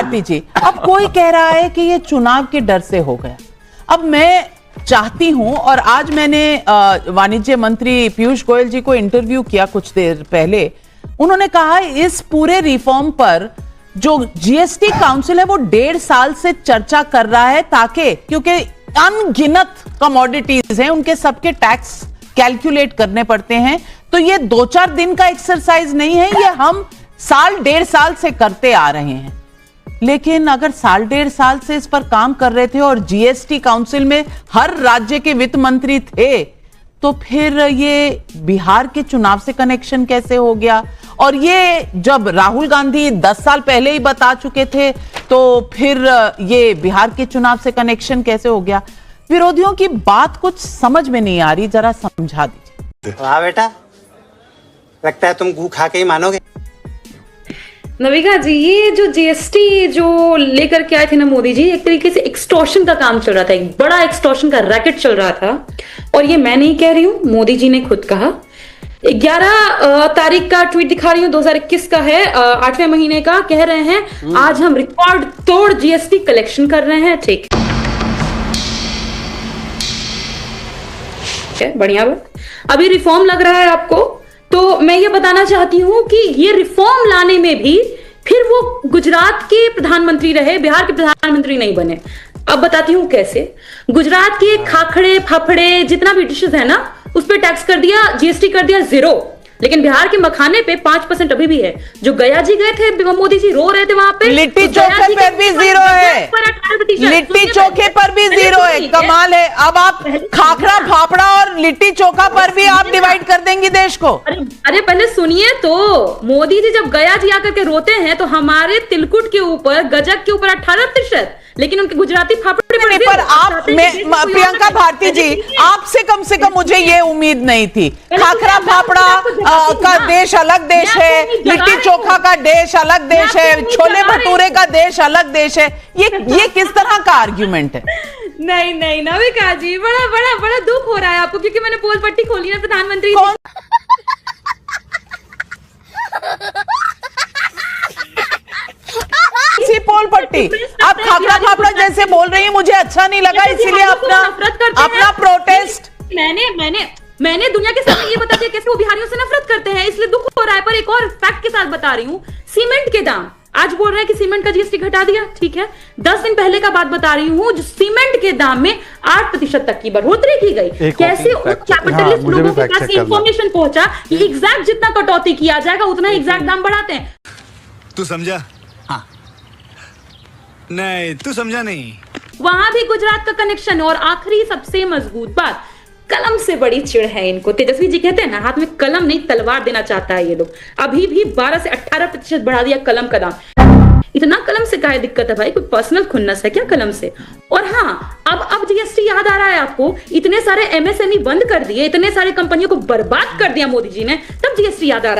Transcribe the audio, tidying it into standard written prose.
भारती जी, अब कोई कह रहा है कि ये चुनाव के डर से हो गया। अब मैं चाहती हूं, और आज मैंने वाणिज्य मंत्री पीयूष गोयल जी को इंटरव्यू किया कुछ देर पहले, उन्होंने कहा इस पूरे रिफॉर्म पर जो जीएसटी काउंसिल है वो 1.5 साल से चर्चा कर रहा है, ताकि क्योंकि अनगिनत कमोडिटीज हैं, उनके सबके टैक्स कैलकुलेट करने पड़ते हैं, तो ये 2-4 दिन का एक्सरसाइज नहीं है, ये हम 1.5 साल से करते आ रहे हैं। लेकिन अगर 1.5 साल से इस पर काम कर रहे थे और जीएसटी काउंसिल में हर राज्य के वित्त मंत्री थे, तो फिर ये बिहार के चुनाव से कनेक्शन कैसे हो गया? और ये जब राहुल गांधी 10 साल पहले ही बता चुके थे, तो फिर ये बिहार के चुनाव से कनेक्शन कैसे हो गया? विरोधियों की बात कुछ समझ में नहीं आ रही, जरा समझा दीजिए। वाह बेटा, लगता है तुम गू खा के ही मानोगे। नविका जी, ये जो जीएसटी जो लेकर के आए थे ना मोदी जी, एक तरीके से एक्सटॉर्शन का काम चल रहा था, एक बड़ा एक्सटॉर्शन का रैकेट चल रहा था। और ये मैं नहीं कह रही हूं, मोदी जी ने खुद कहा। 11 तारीख का ट्वीट दिखा रही हूं, 2021 का है, 8वें महीने का। कह रहे हैं आज हम रिकॉर्ड तोड़ जीएसटी कलेक्शन कर रहे हैं। ठीक है, बढ़िया बात। अभी रिफॉर्म लग रहा है आपको, तो मैं ये बताना चाहती हूं कि ये रिफॉर्म लाने में भी फिर वो गुजरात के प्रधानमंत्री रहे, बिहार के प्रधानमंत्री नहीं बने। अब बताती हूं कैसे। गुजरात के खाखड़े फाफड़े जितना भी डिशेज है ना, उस पर टैक्स कर दिया, जीएसटी कर दिया 0। लेकिन बिहार के मखाने पे 5% अभी भी है। जो गया जी गए थे, मोदी जी रो रहे थे वहां पे, लिट्टी चोखे पर भी 0 है, लिट्टी चोखे पर भी 0 है। कमाल है। अब आप खाखरा फाफड़ा और लिट्टी चोखा पर भी आप डिवाइड कर देंगी देश को। अरे पहले सुनिए तो, मोदी जी जब गया जी आकर के रोते हैं तो हमारे तिलकुट के ऊपर, गजक के ऊपर 18%, लेकिन उनके गुजराती फाफड़े पर आप प्रियंका भारती जी, आपसे कम से कम मुझे ये उम्मीद नहीं थी। खाखरा फाफड़ा का देश अलग देश है, लिट्टी चोखा का देश अलग देश है, छोले भटूरे का देश अलग देश है। ये किस तरह का आर्ग्यूमेंट है? नहीं नहीं नविका जी, बड़ा बड़ा बड़ा दुख हो रहा है आपको, क्योंकि मैंने पोल पट्टी खोली ना प्रधानमंत्री पोल पट्टी। आप खाखरा फाफड़ा जैसे बोल रही हैं, मुझे अच्छा नहीं लगा, इसीलिए अपना प्रोटेस्ट। मैंने दुनिया के सामने ये बता दिया कैसे वो बिहारियों से नफरत करते हैं, इसलिए दुख हो रहा है। पर एक और फैक्ट के साथ बता रही हूँ, सीमेंट के दाम आज बोल रहे हैं कि सीमेंट का जीएसटी घटा दिया, ठीक है। 10 दिन पहले का बात बता रही हूँ, जो सीमेंट के दाम में 8% तक की बढ़ोतरी की गई। कैसे कैपिटलिस्ट लोगों के पास इंफॉर्मेशन पहुंचा कि एग्जैक्ट जितना कटौती किया जाएगा उतना एग्जैक्ट दाम बढ़ाते हैं। तू समझा? हाँ। नहीं, तू समझा नहीं। वहां भी गुजरात का कनेक्शन। और आखिरी सबसे मजबूत बात, कलम से बड़ी चिढ़ है इनको। तेजस्वी जी कहते हैं ना, हाथ में कलम नहीं तलवार देना चाहता है ये लोग। अभी भी 12 से 18% बढ़ा दिया कलम का दाम। इतना कलम से क्या दिक्कत है भाई? कोई पर्सनल खुन्नस है क्या कलम से? और हाँ, अब जीएसटी याद आ रहा है आपको? इतने सारे एमएसएमई बंद कर दिए, इतने सारे कंपनियों को बर्बाद कर दिया मोदी जी ने, तब जीएसटी याद आ रहा है।